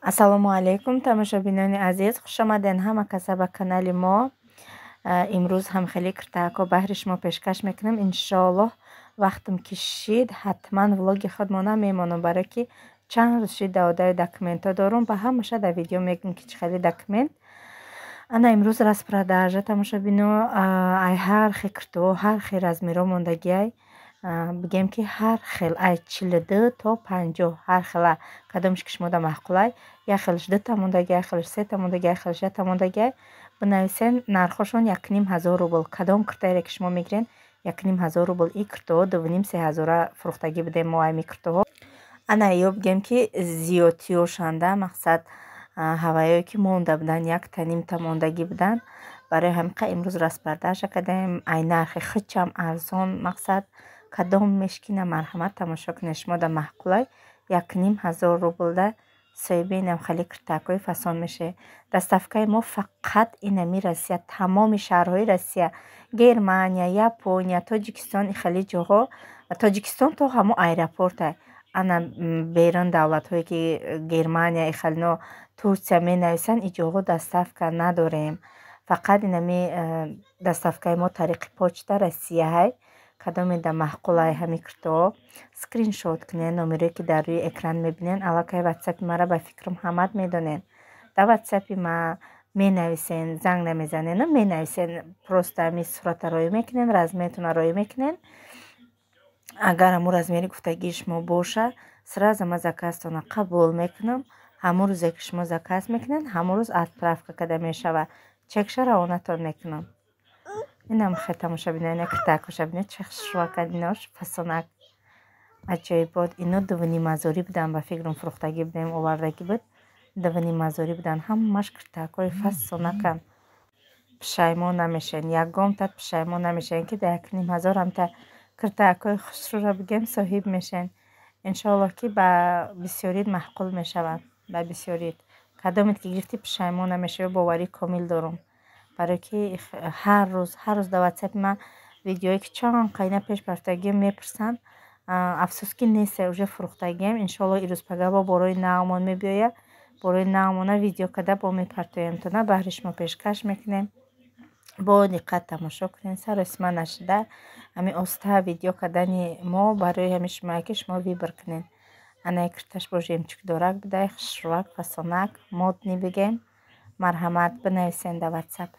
Ассалому алайкум тамошобинони азиз, хушомадед ҳама каса ба канали мо. Имрӯз ҳам хеле киртаакҳо баҳри шумо пешкаш мекунем. Иншоаллоҳ вақтам кишид ҳатман влоги худмо намемонам, барое ки чанд рӯз шид даводаи документҳо дорум. Ба ҳамаша дар видео мегӯм ки чӣ хеле документ. Ана имрӯз распродажа тамошобино ай ҳар хел киртоҳо, ҳар хел размеро мондагиай. Бигем ки ҳар хел ай 42 то 50 ҳар хела кадомиш ки шумо да маъқулай. Як хелш 2 мондагиай, як хелш 3 мондагиай, як хелш 1 мондагиай. Бинависен нархошон 1500 рубл. Кадом киртояре ки шумо мегирен 1500 рубл. И киртоҳо 2500 фурӯхтагӣ будем мо айми киртоҳо. Ана ё бигем ки зиёдтиёшанда мақсад ҳаваёе ки монда будан 1 та мондагӣ будан. Барои ҳамиқа имрӯз распродажа кардем. Ай нархи хичам арзон, мақсад кадом мешкина марҳамат тамошо кунед шумо да маъқулай 1500 рубл да соҳибинам хеле киртакҳои фасон меше. Доставкаи мо фақат инами Россия, тамоми шаҳрҳои Россия, Германия, Япония, Тоҷикистон, хеле ҷоҳо, Тоҷикистон то ҳамо аэропорта. Ана берун давлатҳое ки Германия, ихелино Турсия менависанд, и ҷоҳо доставка надорем. Фақат инами доставкаи мо тариқи почта Россия ҳай. Кадоме да маъқулай ҳами киртоҳо скриншот кунед, номере ки дар рӯи экран мебинен. Аллакай ватсапи мара ба фикрам ҳамат медонен. Дар ватсапи ма менависен, занг намезанен, менависен, просто ҳами сурата роӣ мекунен, размертона роӣ мекунен. Агар ҳамун размери гуфтагии шумо боша, сразу ма заказтона қабул мекунам. ҳамун рӯзе ки шумо заказ мекунен, ҳамун рӯз отправка карда мешава. Чекша равонатон мекунам. Инам хе тамошобинони киртаакҳошабинед чӣ шувакадинош фасонак аҷоибот. Ино 2500 будан, ба фикрам фурӯхтагӣ будем овардагӣ буд. 2500 будан, ҳамаш киртаакҳои фасонаканд. Пушаймон намешавед, ягон тат пушаймон намешавед ки дар 1500 ҳамта киртаакҳои хушрӯро бигем соҳиб мешавед. Иншоаллоҳ ки ба бисёрид маъқул мешавад. Ба бисёрид кадомед ки гирифти пушаймон намешавед, боварии комил дорум. Барое ки ҳар рӯз дар ватсапи ман видеое ки чанд қайна пеш барафтагием мепурсанд. Афсӯс ки несе уже фурӯхтагием. Иншоаллоҳ ирӯз пагаҳ борои навмон мебиёяд. Борои навмона видео карда бо мепартоям, то на баҳри шумо пешкаш мекунем. Бо диққат тамошо кунед, саросима нашуда. Ҳами оста видео кардани мо барои ҳами шумое ки шумо вибр кунед. Ана кирташ бо жемчугдорак будай, хушрӯвак, фасонак, модни бигем. Марҳамат, бинависен дар ватсап.